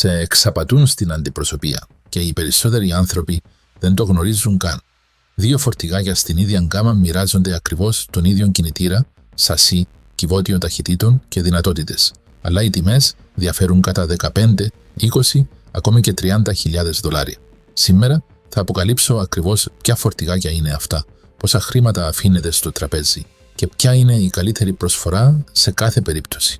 Σε εξαπατούν στην αντιπροσωπεία και οι περισσότεροι άνθρωποι δεν το γνωρίζουν καν. Δύο φορτηγάκια στην ίδια γκάμα μοιράζονται ακριβώς τον ίδιο κινητήρα, σασί, κυβότιο ταχυτήτων και δυνατότητες, αλλά οι τιμές διαφέρουν κατά 15, 20, ακόμη και $30,000. Σήμερα θα αποκαλύψω ακριβώς ποια φορτηγάκια είναι αυτά, πόσα χρήματα αφήνετε στο τραπέζι και ποια είναι η καλύτερη προσφορά σε κάθε περίπτωση.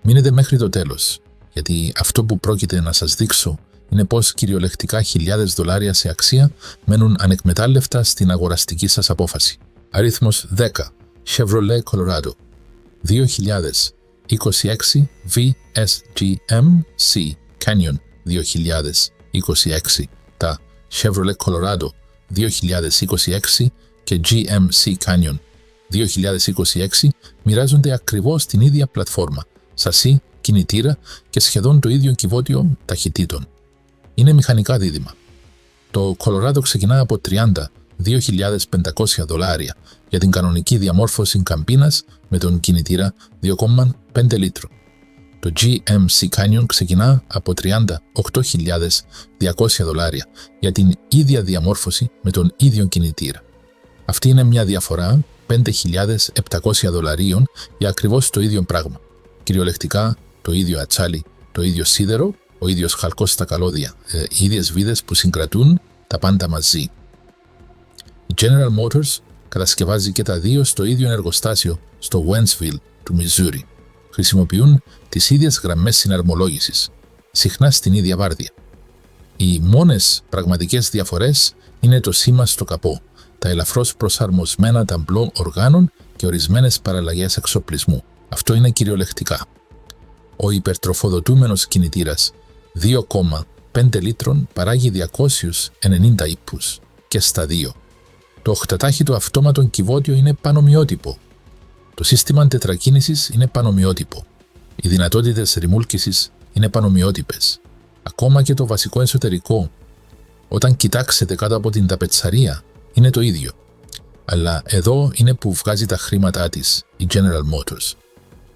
Μείνετε μέχρι το τέλος, γιατί αυτό που πρόκειται να σας δείξω είναι πως κυριολεκτικά $1,000 σε αξία μένουν ανεκμετάλλευτα στην αγοραστική σας απόφαση. Αριθμός 10. Chevrolet Colorado 2026 VSGMC Canyon 2026. Τα Chevrolet Colorado 2026 και GMC Canyon 2026 μοιράζονται ακριβώς την ίδια πλατφόρμα, σασί, κινητήρα και σχεδόν το ίδιο κυβότιο ταχυτήτων. Είναι μηχανικά δίδυμα. Το Colorado ξεκινά από $32,500 για την κανονική διαμόρφωση καμπίνας με τον κινητήρα 2,5 λίτρων. Το GMC Canyon ξεκινά από $38,200 για την ίδια διαμόρφωση με τον ίδιο κινητήρα. Αυτή είναι μια διαφορά $5,700 για ακριβώς το ίδιο πράγμα. Κυριολεκτικά το ίδιο ατσάλι, το ίδιο σίδερο, ο ίδιος χαλκός στα καλώδια, οι ίδιες βίδες που συγκρατούν τα πάντα μαζί. Η General Motors κατασκευάζει και τα δύο στο ίδιο εργοστάσιο στο Wentzville του Μιζούρι. Χρησιμοποιούν τις ίδιες γραμμές συναρμολόγησης, συχνά στην ίδια βάρδια. Οι μόνες πραγματικές διαφορές είναι το σήμα στο καπό, τα ελαφρώς προσαρμοσμένα ταμπλό οργάνων και ορισμένες παραλλαγές εξοπλισμού. Αυτό είναι κυριολεκτικά. Ο υπερτροφοδοτούμενος κινητήρας 2,5 λίτρων παράγει 290 ύππους και στα δύο. Το οχτατάχυτο αυτόματο κυβότιο είναι πανομοιότυπο. Το σύστημα τετρακίνησης είναι πανομοιότυπο. Οι δυνατότητες ρημούλκησης είναι πανομοιότυπες. Ακόμα και το βασικό εσωτερικό, όταν κοιτάξετε κάτω από την ταπετσαρία, είναι το ίδιο. Αλλά εδώ είναι που βγάζει τα χρήματά της η General Motors.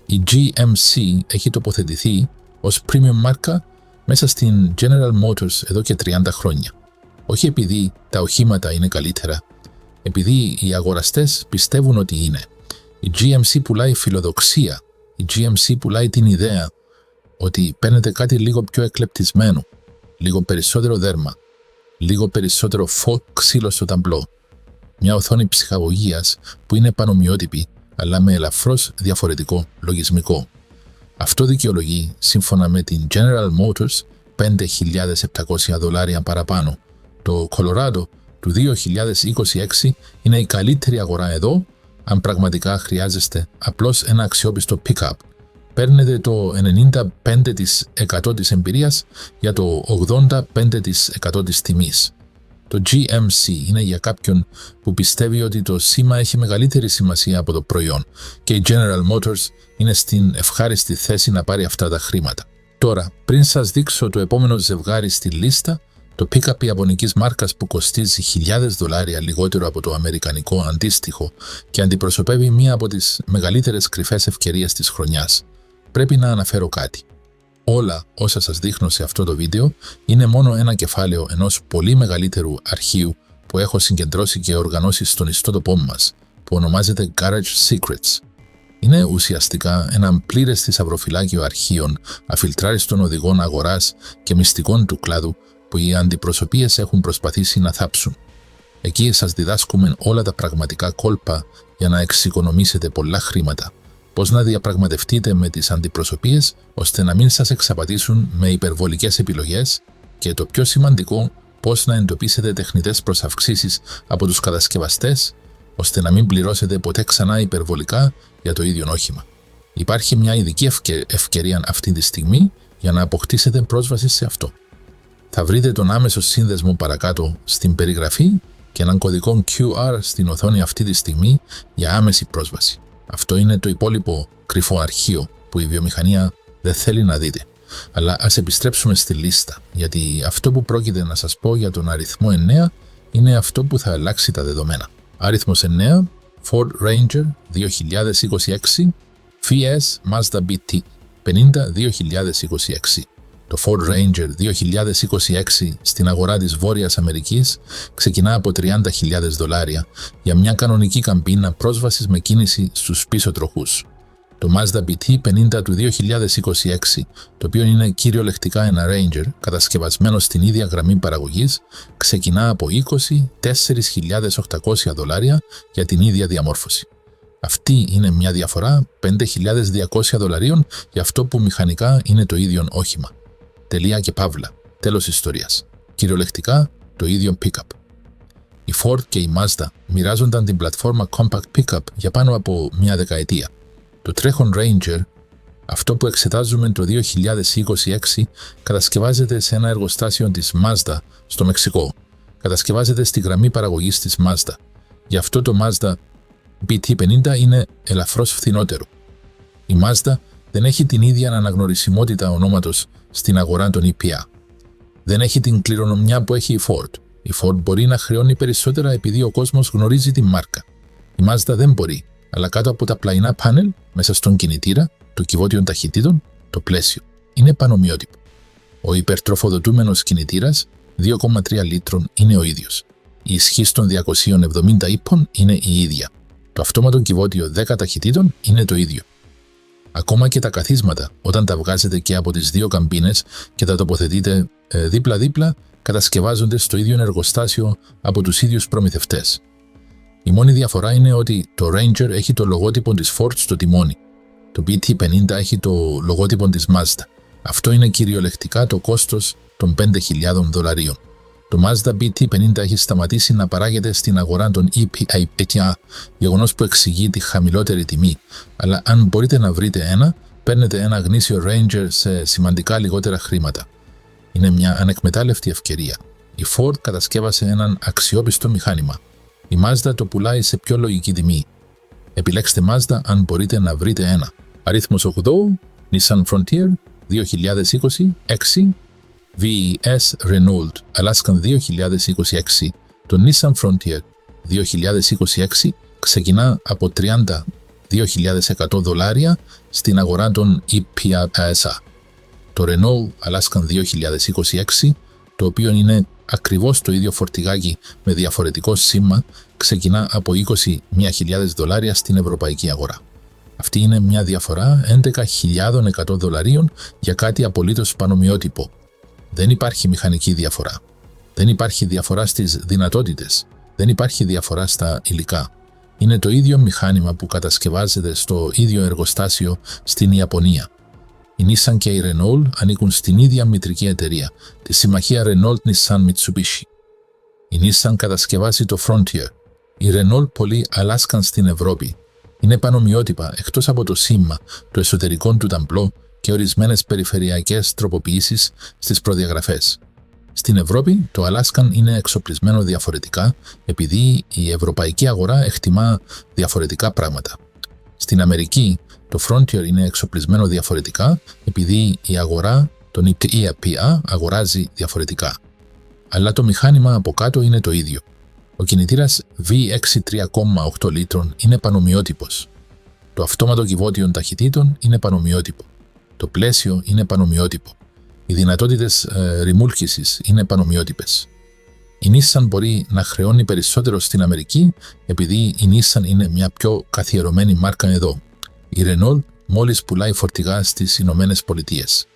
Η GMC έχει τοποθετηθεί ως premium μάρκα μέσα στην General Motors εδώ και 30 χρόνια. Όχι επειδή τα οχήματα είναι καλύτερα, επειδή οι αγοραστές πιστεύουν ότι είναι. Η GMC πουλάει φιλοδοξία, η GMC πουλάει την ιδέα ότι παίρνετε κάτι λίγο πιο εκλεπτισμένο, λίγο περισσότερο δέρμα, λίγο περισσότερο ξύλο στο ταμπλό. Μια οθόνη ψυχαγωγίας που είναι πανομοιότυπη, αλλά με ελαφρώς διαφορετικό λογισμικό. Αυτό δικαιολογεί, σύμφωνα με την General Motors, $5,700 παραπάνω. Το Colorado του 2026 είναι η καλύτερη αγορά εδώ, αν πραγματικά χρειάζεστε απλώς ένα αξιόπιστο pick-up. Παίρνετε το 95% της εμπειρίας για το 85% της τιμής. Το GMC είναι για κάποιον που πιστεύει ότι το σήμα έχει μεγαλύτερη σημασία από το προϊόν και η General Motors είναι στην ευχάριστη θέση να πάρει αυτά τα χρήματα. Τώρα, πριν σας δείξω το επόμενο ζευγάρι στη λίστα, το pick-up ιαπωνικής μάρκας που κοστίζει $1,000 λιγότερο από το αμερικανικό αντίστοιχο και αντιπροσωπεύει μία από τις μεγαλύτερες κρυφές ευκαιρίες της χρονιάς, πρέπει να αναφέρω κάτι. Όλα όσα σας δείχνω σε αυτό το βίντεο είναι μόνο ένα κεφάλαιο ενός πολύ μεγαλύτερου αρχείου που έχω συγκεντρώσει και οργανώσει στον ιστότοπό μας, που ονομάζεται Garage Secrets. Είναι ουσιαστικά ένα πλήρες θησαυροφυλάκιο αρχείων, αφιλτράριστων οδηγών αγοράς και μυστικών του κλάδου που οι αντιπροσωπείες έχουν προσπαθήσει να θάψουν. Εκεί σας διδάσκουμε όλα τα πραγματικά κόλπα για να εξοικονομήσετε πολλά χρήματα. Πώς να διαπραγματευτείτε με τις αντιπροσωπείες ώστε να μην σας εξαπατήσουν με υπερβολικές επιλογές και το πιο σημαντικό, πώς να εντοπίσετε τεχνητές προσαυξήσεις από τους κατασκευαστές ώστε να μην πληρώσετε ποτέ ξανά υπερβολικά για το ίδιο όχημα. Υπάρχει μια ειδική ευκαιρία αυτή τη στιγμή για να αποκτήσετε πρόσβαση σε αυτό. Θα βρείτε τον άμεσο σύνδεσμο παρακάτω στην περιγραφή και έναν κωδικό QR στην οθόνη αυτή τη στιγμή για άμεση πρόσβαση. Αυτό είναι το υπόλοιπο κρυφό αρχείο που η βιομηχανία δεν θέλει να δείτε. Αλλά ας επιστρέψουμε στη λίστα, γιατί αυτό που πρόκειται να σας πω για τον αριθμό 9 είναι αυτό που θα αλλάξει τα δεδομένα. Αριθμός 9, Ford Ranger 2026, VS Mazda BT 50 2026. Το Ford Ranger 2026 στην αγορά της Βόρειας Αμερικής ξεκινά από $30,000 για μια κανονική καμπίνα πρόσβασης με κίνηση στους πίσω τροχούς. Το Mazda BT50 του 2026, το οποίο είναι κυριολεκτικά ένα Ranger κατασκευασμένο στην ίδια γραμμή παραγωγής, ξεκινά από $24,800 για την ίδια διαμόρφωση. Αυτή είναι μια διαφορά $5,200 για αυτό που μηχανικά είναι το ίδιο όχημα. Τελεία και παύλα. Τέλος ιστορίας. Κυριολεκτικά το ίδιο pickup. Η Ford και η Mazda μοιράζονταν την πλατφόρμα Compact Pickup για πάνω από μια δεκαετία. Το τρέχον Ranger, αυτό που εξετάζουμε το 2026, κατασκευάζεται σε ένα εργοστάσιο της Mazda στο Μεξικό. Κατασκευάζεται στη γραμμή παραγωγής της Mazda. Γι' αυτό το Mazda BT50 είναι ελαφρώς φθηνότερο. Η Mazda δεν έχει την ίδια αναγνωρισιμότητα ονόματος στην αγορά των EPA. Δεν έχει την κληρονομιά που έχει η Ford. Η Ford μπορεί να χρεώνει περισσότερα επειδή ο κόσμος γνωρίζει τη μάρκα. Η Mazda δεν μπορεί, αλλά κάτω από τα πλαϊνά πάνελ, μέσα στον κινητήρα, το κυβότιο ταχυτήτων, το πλαίσιο είναι πανομοιότυπο. Ο υπερτροφοδοτούμενος κινητήρας 2,3 λίτρων είναι ο ίδιος. Η ισχύς των 270 ύπων είναι η ίδια. Το αυτόματο κυβότιο 10 ταχυτήτων είναι το ίδιο. Ακόμα και τα καθίσματα, όταν τα βγάζετε και από τις δύο καμπίνες και τα τοποθετείτε δίπλα-δίπλα, κατασκευάζονται στο ίδιο εργοστάσιο από τους ίδιους προμηθευτές. Η μόνη διαφορά είναι ότι το Ranger έχει το λογότυπο της Ford στο τιμόνι. Το BT50 έχει το λογότυπο της Mazda. Αυτό είναι κυριολεκτικά το κόστος των $5,000. Το Mazda BT50 έχει σταματήσει να παράγεται στην αγορά των EPA, γεγονός που εξηγεί τη χαμηλότερη τιμή. Αλλά αν μπορείτε να βρείτε ένα, παίρνετε ένα γνήσιο Ranger σε σημαντικά λιγότερα χρήματα. Είναι μια ανεκμετάλλευτη ευκαιρία. Η Ford κατασκεύασε έναν αξιόπιστο μηχάνημα. Η Mazda το πουλάει σε πιο λογική τιμή. Επιλέξτε Mazda αν μπορείτε να βρείτε ένα. Αριθμός 8, Nissan Frontier 2026 VES Renault Alaskan 2026. Το Nissan Frontier 2026 ξεκινά από $32,100 στην αγορά των EPA. Το Renault Alaskan 2026, το οποίο είναι ακριβώς το ίδιο φορτηγάκι με διαφορετικό σήμα, ξεκινά από $21,000 στην ευρωπαϊκή αγορά. Αυτή είναι μια διαφορά $11,100 για κάτι απολύτως πανομοιότυπο. Δεν υπάρχει μηχανική διαφορά. Δεν υπάρχει διαφορά στις δυνατότητες. Δεν υπάρχει διαφορά στα υλικά. Είναι το ίδιο μηχάνημα που κατασκευάζεται στο ίδιο εργοστάσιο στην Ιαπωνία. Η Nissan και η Renault ανήκουν στην ίδια μητρική εταιρεία, τη συμμαχία Renault-Nissan Mitsubishi. Η Nissan κατασκευάζει το Frontier. Η Renault πωλεί Alaskan στην Ευρώπη. Είναι πανομοιότυπα εκτός από το σήμα, το εσωτερικό του ταμπλό και ορισμένες περιφερειακές τροποποιήσεις στις προδιαγραφές. Στην Ευρώπη το Alaskan είναι εξοπλισμένο διαφορετικά επειδή η ευρωπαϊκή αγορά εκτιμά διαφορετικά πράγματα. Στην Αμερική το Frontier είναι εξοπλισμένο διαφορετικά επειδή η αγορά των EPA αγοράζει διαφορετικά. Αλλά το μηχάνημα από κάτω είναι το ίδιο. Ο κινητήρας V6 3,8 λίτρων είναι πανομοιότυπος. Το αυτόματο κυβότιο ταχυτήτων είναι πανομοιότυπο. Το πλαίσιο είναι πανομοιότυπο. Οι δυνατότητες ρημούλκησης είναι πανομοιότυπες. Η Nissan μπορεί να χρεώνει περισσότερο στην Αμερική επειδή η Nissan είναι μια πιο καθιερωμένη μάρκα εδώ. Η Renault μόλις πουλάει φορτηγά στις Ηνωμένες Πολιτείες.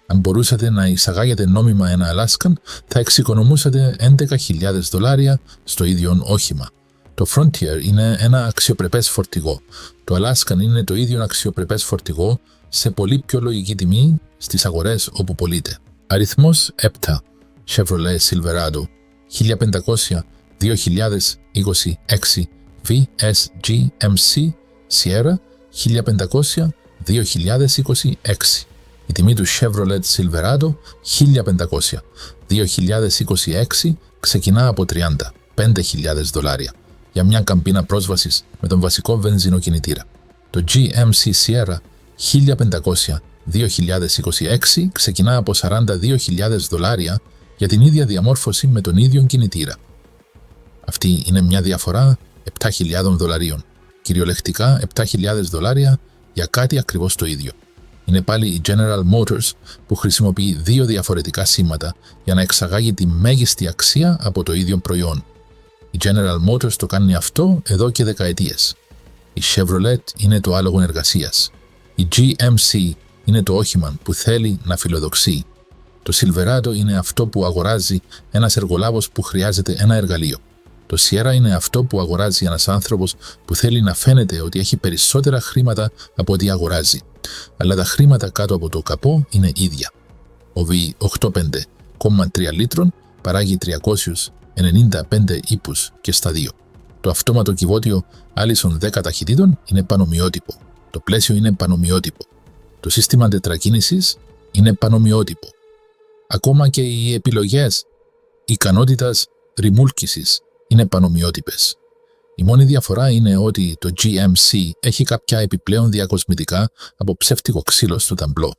Αν μπορούσατε να εισαγάγετε νόμιμα ένα Alaskan, θα εξοικονομούσατε $11,000 στο ίδιο όχημα. Το Frontier είναι ένα αξιοπρεπές φορτηγό. Το Alaskan είναι το ίδιο αξιοπρεπές φορτηγό σε πολύ πιο λογική τιμή στις αγορές όπου πωλείται. Αριθμός 7. Chevrolet Silverado 1500 2026 VSG-MC Sierra 1500 2026. Η τιμή του Chevrolet Silverado 1500 2026 ξεκινά από $35,000 για μια καμπίνα πρόσβασης με τον βασικό βενζινοκινητήρα. Το GMC Sierra 1500 2026 ξεκινά από $42,000 για την ίδια διαμόρφωση με τον ίδιο κινητήρα. Αυτή είναι μια διαφορά $7,000. Κυριολεκτικά $7,000 για κάτι ακριβώς το ίδιο. είναι πάλι η General Motors που χρησιμοποιεί δύο διαφορετικά σήματα για να εξαγάγει τη μέγιστη αξία από το ίδιο προϊόν. Η General Motors το κάνει αυτό εδώ και δεκαετίες. Η Chevrolet είναι το άλογο εργασίας. Η GMC είναι το όχημα που θέλει να φιλοδοξεί. Το Silverado είναι αυτό που αγοράζει ένας εργολάβος που χρειάζεται ένα εργαλείο. Το Sierra είναι αυτό που αγοράζει ένας άνθρωπος που θέλει να φαίνεται ότι έχει περισσότερα χρήματα από ό,τι αγοράζει. Αλλά τα χρήματα κάτω από το καπό είναι ίδια. Ο V85,3 λίτρων παράγει 395 ύπους και στα δύο. Το αυτόματο κυβότιο Allison 10 ταχυτήτων είναι πανομοιότυπο. Το πλαίσιο είναι πανομοιότυπο. Το σύστημα τετρακίνησης είναι πανομοιότυπο. Ακόμα και οι επιλογές ικανότητας ρημούλκησης είναι πανομοιότυπες. Η μόνη διαφορά είναι ότι το GMC έχει κάποια επιπλέον διακοσμητικά από ψεύτικο ξύλο στο ταμπλό.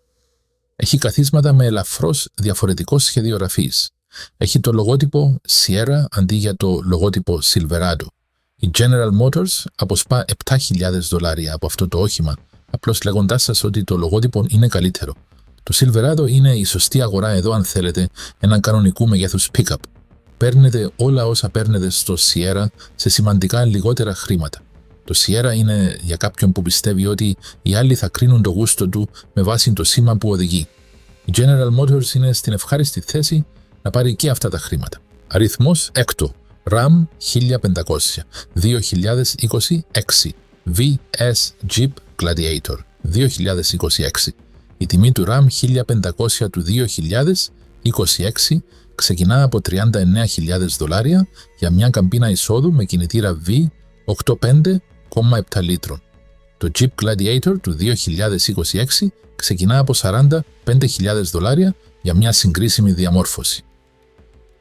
Έχει καθίσματα με ελαφρώς διαφορετικό σχέδιο ραφής. Έχει το λογότυπο Sierra αντί για το λογότυπο Silverado. Η General Motors αποσπά $7,000 από αυτό το όχημα, απλώς λέγοντάς σας ότι το λογότυπο είναι καλύτερο. Το Silverado είναι η σωστή αγορά εδώ αν θέλετε έναν κανονικού μεγέθους pick-up. Παίρνετε όλα όσα παίρνετε στο Sierra σε σημαντικά λιγότερα χρήματα. Το Sierra είναι για κάποιον που πιστεύει ότι οι άλλοι θα κρίνουν το γούστο του με βάση το σήμα που οδηγεί. Η General Motors είναι στην ευχάριστη θέση να πάρει και αυτά τα χρήματα. Αριθμός 6. RAM 1500 2026 VS Jeep Gladiator 2026. Η τιμή του RAM 1500 του 2026 ξεκινά από $39,000 για μια καμπίνα εισόδου με κινητήρα V 85,7 λίτρων. Το Jeep Gladiator του 2026 ξεκινά από $45,000 για μια συγκρίσιμη διαμόρφωση.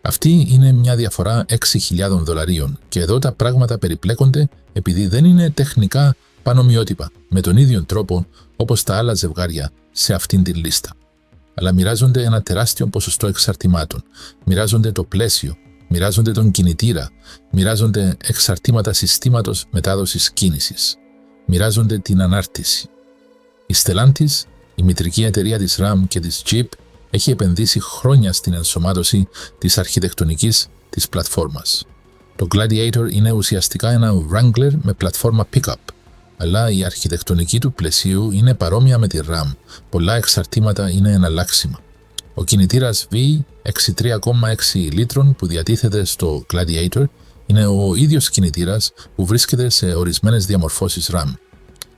Αυτή είναι μια διαφορά $6,000 και εδώ τα πράγματα περιπλέκονται επειδή δεν είναι τεχνικά πανομοιότυπα με τον ίδιο τρόπο όπως τα άλλα ζευγάρια σε αυτήν την λίστα. Αλλά μοιράζονται ένα τεράστιο ποσοστό εξαρτημάτων, μοιράζονται το πλαίσιο, μοιράζονται τον κινητήρα, μοιράζονται εξαρτήματα συστήματος μετάδοσης κίνησης, μοιράζονται την ανάρτηση. Η Stellantis, η μητρική εταιρεία της RAM και της Jeep, έχει επενδύσει χρόνια στην ενσωμάτωση της αρχιτεκτονικής της πλατφόρμας. Το Gladiator είναι ουσιαστικά ένα Wrangler με πλατφόρμα pick-up, αλλά η αρχιτεκτονική του πλαισίου είναι παρόμοια με τη RAM. Πολλά εξαρτήματα είναι εναλλάξιμα. Ο κινητήρας V 63,6 λίτρων που διατίθεται στο Gladiator είναι ο ίδιος κινητήρας που βρίσκεται σε ορισμένες διαμορφώσεις RAM.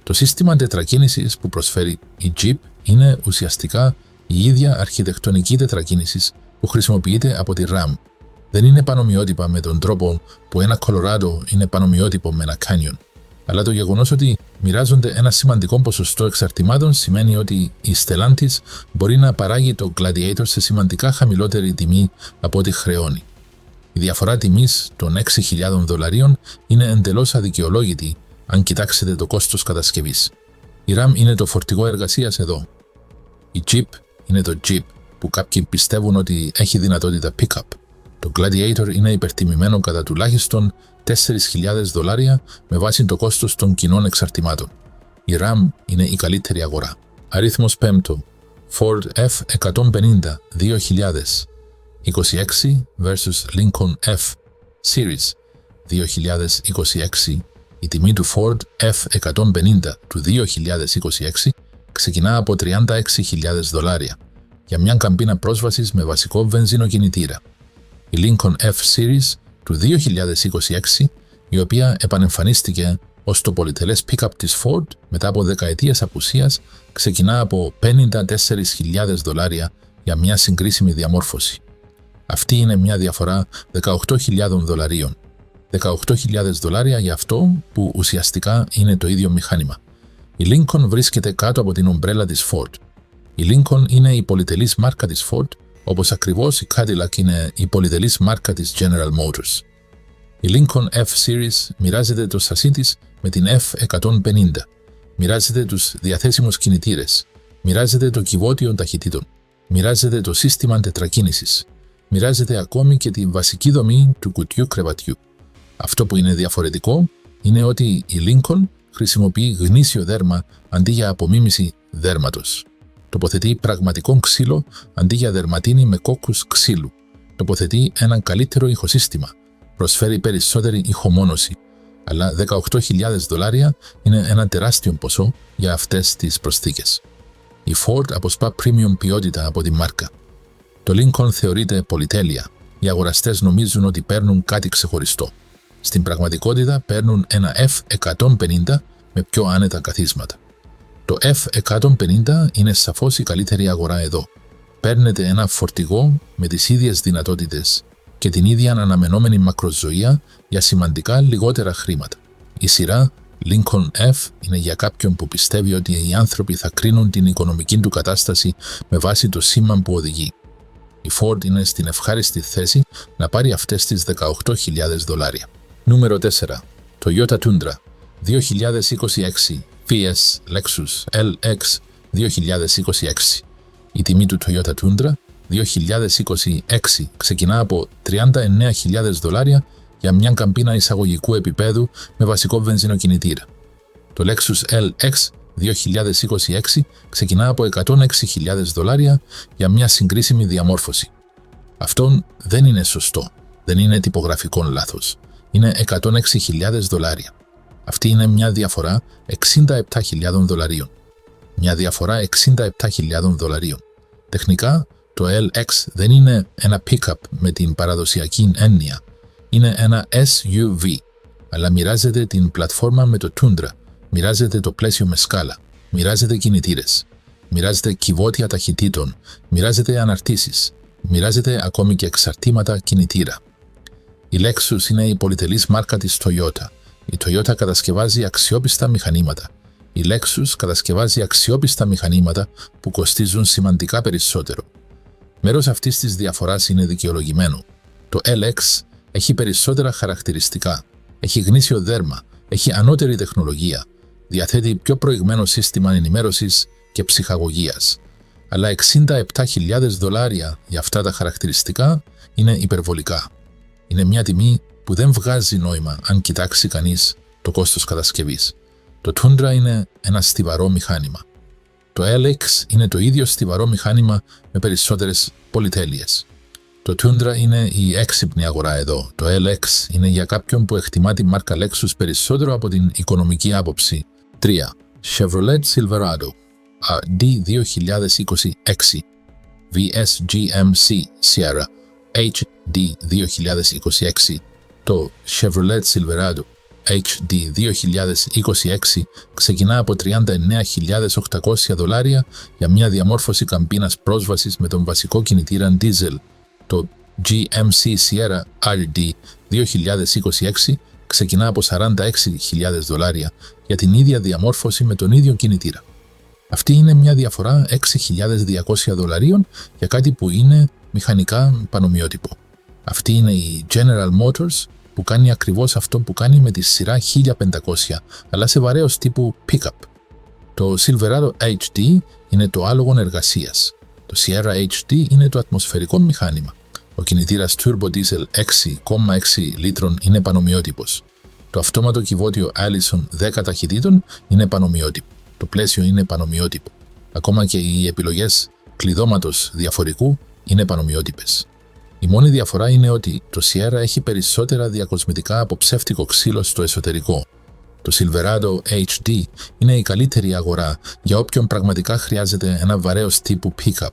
Το σύστημα τετρακίνησης που προσφέρει η Jeep είναι ουσιαστικά η ίδια αρχιτεκτονική τετρακίνησης που χρησιμοποιείται από τη RAM. Δεν είναι πανομοιότυπα με τον τρόπο που ένα Colorado είναι πανομοιότυπο με ένα Canyon. Αλλά το γεγονός ότι μοιράζονται ένα σημαντικό ποσοστό εξαρτημάτων σημαίνει ότι η Stellantis μπορεί να παράγει το Gladiator σε σημαντικά χαμηλότερη τιμή από ό,τι χρεώνει. Η διαφορά τιμής των $6,000 είναι εντελώς αδικαιολόγητη αν κοιτάξετε το κόστος κατασκευής. Η RAM είναι το φορτηγό εργασίας εδώ. Η Jeep είναι το Jeep που κάποιοι πιστεύουν ότι έχει δυνατότητα pick-up. Το Gladiator είναι υπερτιμημένο κατά τουλάχιστον $4,000 με βάση το κόστος των κοινών εξαρτημάτων. Η RAM είναι η καλύτερη αγορά. Αριθμός 5. Ford F-150 2026 vs Lincoln F Series 2026. Η τιμή του Ford F-150 του 2026 ξεκινά από $36,000 για μια καμπίνα πρόσβασης με βασικό βενζινοκινητήρα. Η Lincoln F Series του 2026, η οποία επανεμφανίστηκε ως το πολυτελές pick-up της Ford μετά από δεκαετίες απουσίας, ξεκινά από $54,000 για μια συγκρίσιμη διαμόρφωση. Αυτή είναι μια διαφορά $18,000. $18,000 για αυτό που ουσιαστικά είναι το ίδιο μηχάνημα. Η Lincoln βρίσκεται κάτω από την ομπρέλα της Ford. Η Lincoln είναι η πολυτελής μάρκα της Ford, όπως ακριβώς η Cadillac είναι η πολυτελής μάρκα της General Motors. Η Lincoln F Series μοιράζεται το σασί της με την F-150, μοιράζεται τους διαθέσιμους κινητήρες, μοιράζεται το κυβότιο ταχυτήτων, μοιράζεται το σύστημα τετρακίνησης, μοιράζεται ακόμη και τη βασική δομή του κουτιού κρεβατιού. Αυτό που είναι διαφορετικό είναι ότι η Lincoln χρησιμοποιεί γνήσιο δέρμα αντί για απομίμηση δέρματος. Τοποθετεί πραγματικό ξύλο αντί για δερματίνη με κόκκους ξύλου. Τοποθετεί έναν καλύτερο ηχοσύστημα. Προσφέρει περισσότερη ηχομόνωση. Αλλά $18,000 είναι ένα τεράστιο ποσό για αυτές τις προσθήκες. Η Ford αποσπά premium ποιότητα από τη μάρκα. Το Lincoln θεωρείται πολυτέλεια. Οι αγοραστές νομίζουν ότι παίρνουν κάτι ξεχωριστό. Στην πραγματικότητα παίρνουν ένα F150 με πιο άνετα καθίσματα. Το F150 είναι σαφώς η καλύτερη αγορά εδώ. Παίρνετε ένα φορτηγό με τις ίδιες δυνατότητες και την ίδια αναμενόμενη μακροζωία για σημαντικά λιγότερα χρήματα. Η σειρά Lincoln F είναι για κάποιον που πιστεύει ότι οι άνθρωποι θα κρίνουν την οικονομική του κατάσταση με βάση το σήμα που οδηγεί. Η Ford είναι στην ευχάριστη θέση να πάρει αυτές τις $18,000. Νούμερο 4. Toyota Tundra 2026 VS Lexus LX 2026. Η τιμή του Toyota Tundra 2026 ξεκινά από $39,000 για μια καμπίνα εισαγωγικού επίπεδου με βασικό βενζινοκινητήρα. Το Lexus LX 2026 ξεκινά από $106,000 για μια συγκρίσιμη διαμόρφωση. Αυτό δεν είναι σωστό, δεν είναι τυπογραφικό λάθος. Είναι $106,000. Αυτή είναι μια διαφορά $67,000. Μια διαφορά $67,000. Τεχνικά, το LX δεν είναι ένα pick-up με την παραδοσιακή έννοια. Είναι ένα SUV, αλλά μοιράζεται την πλατφόρμα με το Tundra, μοιράζεται το πλαίσιο με σκάλα, μοιράζεται κινητήρες, μοιράζεται κυβότια ταχυτήτων, μοιράζεται αναρτήσεις, μοιράζεται ακόμη και εξαρτήματα κινητήρα. Η Lexus είναι η πολυτελής μάρκα της Toyota. Η Toyota κατασκευάζει αξιόπιστα μηχανήματα. Η Lexus κατασκευάζει αξιόπιστα μηχανήματα που κοστίζουν σημαντικά περισσότερο. Μέρος αυτής της διαφοράς είναι δικαιολογημένο. Το LX έχει περισσότερα χαρακτηριστικά, έχει γνήσιο δέρμα, έχει ανώτερη τεχνολογία, διαθέτει πιο προηγμένο σύστημα ενημέρωσης και ψυχαγωγίας. Αλλά $67,000 για αυτά τα χαρακτηριστικά είναι υπερβολικά. Είναι μια τιμή που δεν βγάζει νόημα αν κοιτάξει κανείς το κόστος κατασκευής. Το Tundra είναι ένα στιβαρό μηχάνημα. Το LX είναι το ίδιο στιβαρό μηχάνημα με περισσότερες πολυτέλειες. Το Tundra είναι η έξυπνη αγορά εδώ. Το LX είναι για κάποιον που εκτιμά τη μάρκα Lexus περισσότερο από την οικονομική άποψη. 3. Chevrolet Silverado RD 2026 VS GMC Sierra HD 2026. Το Chevrolet Silverado HD 2026 ξεκινά από $39,800 για μια διαμόρφωση καμπίνας πρόσβασης με τον βασικό κινητήρα diesel. Το GMC Sierra RD 2026 ξεκινά από $46,000 για την ίδια διαμόρφωση με τον ίδιο κινητήρα. Αυτή είναι μια διαφορά $6,200 για κάτι που είναι μηχανικά πανομοιότυπο. Αυτή είναι η General Motors που κάνει ακριβώς αυτό που κάνει με τη σειρά 1500, αλλά σε βαρέως τύπου pick-up. Το Silverado HD είναι το άλογο εργασίας. Το Sierra HD είναι το ατμοσφαιρικό μηχάνημα. Ο κινητήρας Turbo Diesel 6,6 λίτρων είναι πανομοιότυπος. Το αυτόματο κυβότιο Allison 10 ταχυτήτων είναι πανομοιότυπο. Το πλαίσιο είναι πανομοιότυπο. Ακόμα και οι επιλογές κλειδώματος διαφορικού είναι πανομοιότυπες. Η μόνη διαφορά είναι ότι το Sierra έχει περισσότερα διακοσμητικά από ψεύτικο ξύλο στο εσωτερικό. Το Silverado HD είναι η καλύτερη αγορά για όποιον πραγματικά χρειάζεται ένα βαρέως τύπου pick-up.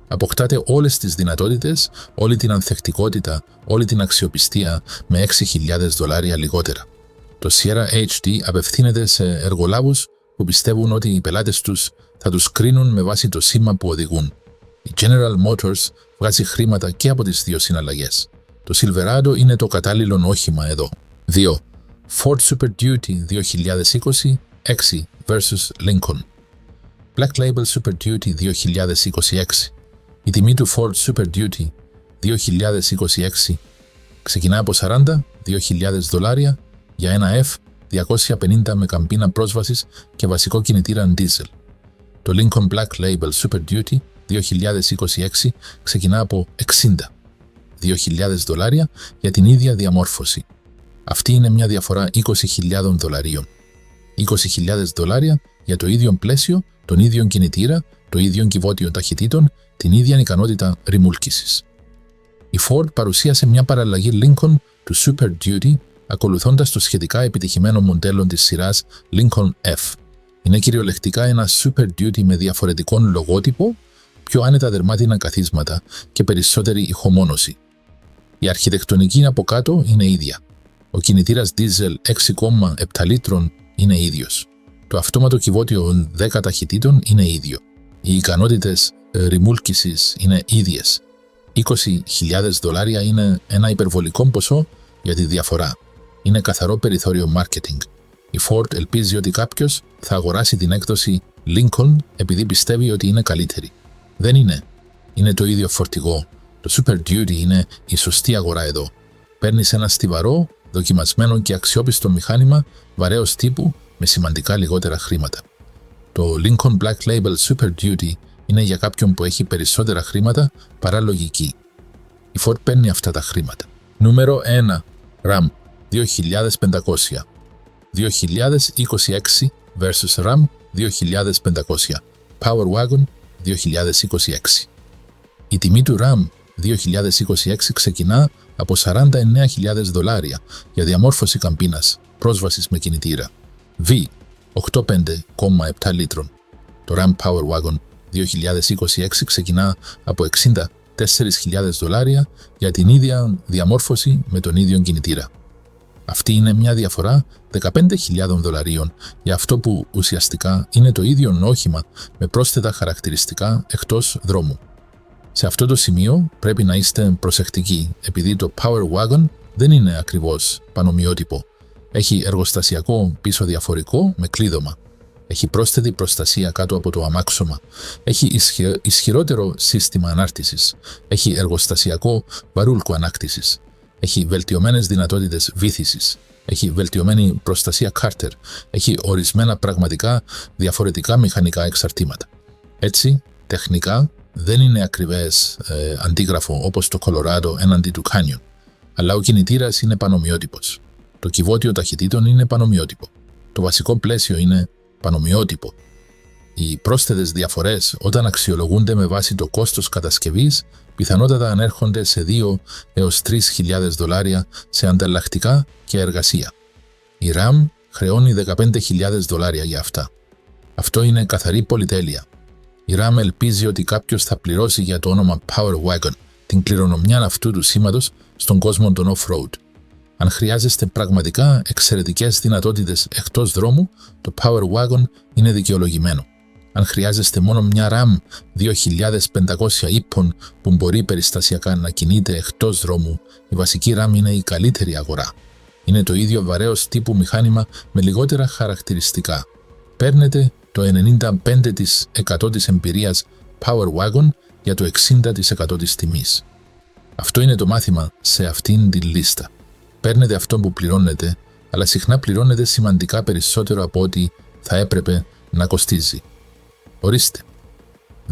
Αποκτάτε όλες τις δυνατότητες, όλη την ανθεκτικότητα, όλη την αξιοπιστία με $6,000 λιγότερα. Το Sierra HD απευθύνεται σε εργολάβους που πιστεύουν ότι οι πελάτες τους θα τους κρίνουν με βάση το σήμα που οδηγούν. Η General Motors βγάζει χρήματα και από τις δύο συναλλαγές. Το Silverado είναι το κατάλληλο όχημα εδώ. 2. Ford Super Duty 2020 6 vs Lincoln. Black Label Super Duty 2026. Η τιμή του Ford Super Duty 2026 ξεκινά από $42,000 για ένα F250 με καμπίνα πρόσβασης και βασικό κινητήρα diesel. Το Lincoln Black Label Super Duty 2026 ξεκινά από $62,000 για την ίδια διαμόρφωση. Αυτή είναι μια διαφορά $20,000. $20,000 για το ίδιο πλαίσιο, τον ίδιο κινητήρα το ίδιο κυβότιο ταχυτήτων, την ίδια ικανότητα ρημούλκησης. Η Ford παρουσίασε μια παραλλαγή Lincoln του Super Duty, ακολουθώντας το σχετικά επιτυχημένο μοντέλο της σειράς Lincoln F. Είναι κυριολεκτικά ένα Super Duty με διαφορετικό λογότυπο, πιο άνετα δερμάτινα καθίσματα και περισσότερη ηχομόνωση. Η αρχιτεκτονική από κάτω είναι ίδια. Ο κινητήρας diesel 6,7 λίτρων είναι ίδιος. Το αυτόματο κυβότιο 10 ταχυτήτων είναι ίδιο. Οι ικανότητες ρημούλκησης είναι ίδιες. $20,000 είναι ένα υπερβολικό ποσό για τη διαφορά. Είναι καθαρό περιθώριο marketing. Η Ford ελπίζει ότι κάποιος θα αγοράσει την έκδοση Lincoln επειδή πιστεύει ότι είναι καλύτερη. Δεν είναι. Είναι το ίδιο φορτηγό. Το Super Duty είναι η σωστή αγορά εδώ. Παίρνεις ένα στιβαρό, δοκιμασμένο και αξιόπιστο μηχάνημα βαρέως τύπου με σημαντικά λιγότερα χρήματα. Το Lincoln Black Label Super Duty είναι για κάποιον που έχει περισσότερα χρήματα παρά λογική. Η Ford παίρνει αυτά τα χρήματα. Νούμερο 1. RAM 2500. 2026 vs RAM 2500. Power Wagon 2026. Η τιμή του RAM 2026 ξεκινά από $49,000 για διαμόρφωση καμπίνας, πρόσβασης με κινητήρα. V 85,7 λίτρων. Το RAM Power Wagon 2026 ξεκινά από $64,000 για την ίδια διαμόρφωση με τον ίδιο κινητήρα. Αυτή είναι μια διαφορά $15,000 για αυτό που ουσιαστικά είναι το ίδιο όχημα με πρόσθετα χαρακτηριστικά εκτός δρόμου. Σε αυτό το σημείο πρέπει να είστε προσεκτικοί επειδή το Power Wagon δεν είναι ακριβώς πανομοιότυπο. Έχει εργοστασιακό πίσω διαφορικό με κλείδωμα. Έχει πρόσθετη προστασία κάτω από το αμάξωμα. Έχει ισχυρότερο σύστημα ανάρτησης. Έχει εργοστασιακό βαρούλκο ανάκτησης. Έχει βελτιωμένες δυνατότητες βύθισης. Έχει βελτιωμένη προστασία Carter. Έχει ορισμένα πραγματικά διαφορετικά μηχανικά εξαρτήματα. Έτσι, τεχνικά δεν είναι ακριβές αντίγραφο όπως το Colorado έναντι του Canyon. Αλλά ο κινητήρας είναι πανομοιότυπος. Το κυβότιο ταχυτήτων είναι πανομοιότυπο. Το βασικό πλαίσιο είναι πανομοιότυπο. Οι πρόσθετες διαφορές όταν αξιολογούνται με βάση το κόστος κατασκευής πιθανότατα ανέρχονται σε $2,000 έως $3,000 σε ανταλλακτικά και εργασία. Η RAM χρεώνει $15,000 για αυτά. Αυτό είναι καθαρή πολυτέλεια. Η RAM ελπίζει ότι κάποιος θα πληρώσει για το όνομα Power Wagon, την κληρονομιά αυτού του σήματος στον κόσμο των off-road. Αν χρειάζεστε πραγματικά εξαιρετικές δυνατότητες εκτός δρόμου, το Power Wagon είναι δικαιολογημένο. Αν χρειάζεστε μόνο μια RAM 2500 ύπων που μπορεί περιστασιακά να κινείται εκτός δρόμου, η βασική RAM είναι η καλύτερη αγορά. Είναι το ίδιο βαρέως τύπου μηχάνημα με λιγότερα χαρακτηριστικά. Παίρνετε το 95% της εμπειρίας Power Wagon για το 60% της τιμής. Αυτό είναι το μάθημα σε αυτήν την λίστα. Παίρνετε αυτό που πληρώνετε, αλλά συχνά πληρώνετε σημαντικά περισσότερο από ό,τι θα έπρεπε να κοστίζει. Ορίστε.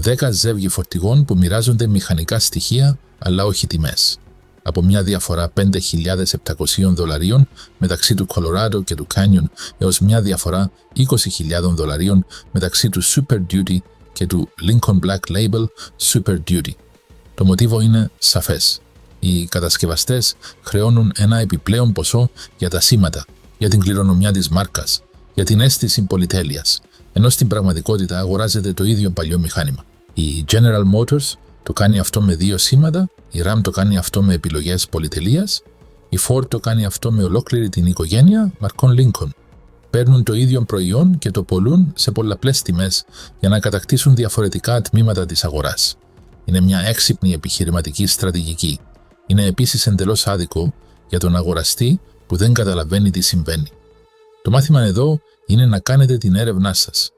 10 ζεύγη φορτηγών που μοιράζονται μηχανικά στοιχεία, αλλά όχι τιμές. Από μια διαφορά $5,700 μεταξύ του Colorado και του Canyon έως μια διαφορά $20,000 μεταξύ του Super Duty και του Lincoln Black Label Super Duty. Το μοτίβο είναι σαφές. Οι κατασκευαστές χρεώνουν ένα επιπλέον ποσό για τα σήματα, για την κληρονομιά της μάρκας, για την αίσθηση πολυτέλειας, ενώ στην πραγματικότητα αγοράζεται το ίδιο παλιό μηχάνημα. Η General Motors το κάνει αυτό με 2 σήματα, η RAM το κάνει αυτό με επιλογές πολυτελείας, η Ford το κάνει αυτό με ολόκληρη την οικογένεια μαρκών Lincoln. Παίρνουν το ίδιο προϊόν και το πωλούν σε πολλαπλές τιμές για να κατακτήσουν διαφορετικά τμήματα της αγοράς. Είναι μια έξυπνη επιχειρηματική στρατηγική. Είναι επίσης εντελώς άδικο για τον αγοραστή που δεν καταλαβαίνει τι συμβαίνει. Το μάθημα εδώ είναι να κάνετε την έρευνά σας.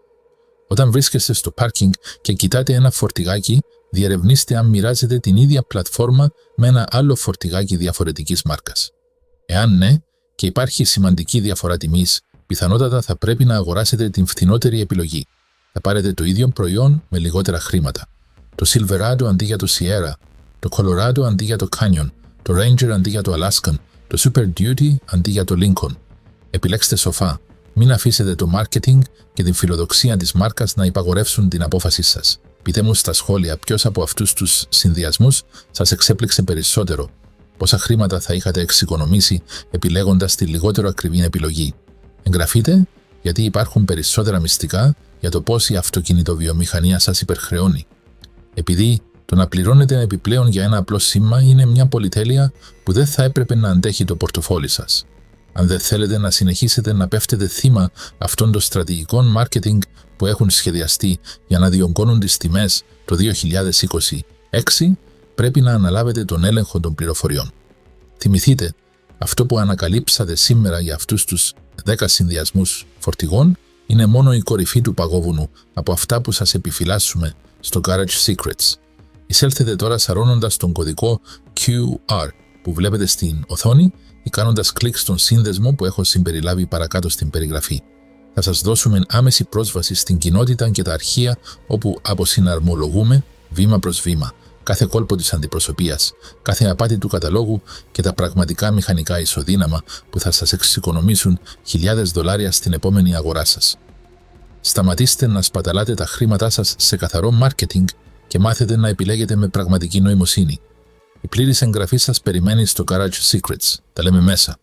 Όταν βρίσκεστε στο πάρκινγκ και κοιτάτε ένα φορτηγάκι, διερευνήστε αν μοιράζετε την ίδια πλατφόρμα με ένα άλλο φορτηγάκι διαφορετικής μάρκας. Εάν ναι, και υπάρχει σημαντική διαφορά τιμής, πιθανότατα θα πρέπει να αγοράσετε την φθηνότερη επιλογή. Θα πάρετε το ίδιο προϊόν με λιγότερα χρήματα. Το Silverado αντί για το Sierra, το Colorado αντί για το Canyon, το Ranger αντί για το Alaskan, το Super Duty αντί για το Lincoln. Επιλέξτε σοφά. Μην αφήσετε το marketing και την φιλοδοξία της μάρκας να υπαγορεύσουν την απόφασή σας. Πείτε μου στα σχόλια ποιος από αυτούς τους συνδυασμούς σας εξέπληξε περισσότερο. Πόσα χρήματα θα είχατε εξοικονομήσει επιλέγοντας τη λιγότερο ακριβή επιλογή. Εγγραφείτε, γιατί υπάρχουν περισσότερα μυστικά για το πώς η αυτοκινητοβιομηχανία σας υπερχρεώνει. Επειδή το να πληρώνετε επιπλέον για ένα απλό σήμα είναι μια πολυτέλεια που δεν θα έπρεπε να αντέχει το πορτοφόλι σας. Αν δεν θέλετε να συνεχίσετε να πέφτετε θύμα αυτών των στρατηγικών marketing που έχουν σχεδιαστεί για να διωγγώνουν τις τιμές το 2026, πρέπει να αναλάβετε τον έλεγχο των πληροφοριών. Θυμηθείτε, αυτό που ανακαλύψατε σήμερα για αυτούς τους 10 συνδυασμούς φορτηγών είναι μόνο η κορυφή του παγόβουνου από αυτά που σας επιφυλάσσουμε στο Garage Secrets. Εισέλθετε τώρα σαρώνοντας τον κωδικό QR που βλέπετε στην οθόνη ή κάνοντας κλικ στον σύνδεσμο που έχω συμπεριλάβει παρακάτω στην περιγραφή. Θα σας δώσουμε άμεση πρόσβαση στην κοινότητα και τα αρχεία όπου αποσυναρμολογούμε βήμα προς βήμα κάθε κόλπο της αντιπροσωπείας, κάθε απάτη του καταλόγου και τα πραγματικά μηχανικά ισοδύναμα που θα σας εξοικονομήσουν $1000 στην επόμενη αγορά σας. Σταματήστε να σπαταλάτε τα χρήματά σας σε καθαρό marketing και μάθετε να επιλέγετε με πραγματική νοημοσύνη. Η πλήρης εγγραφή σας περιμένει στο Garage Secrets. Τα λέμε μέσα.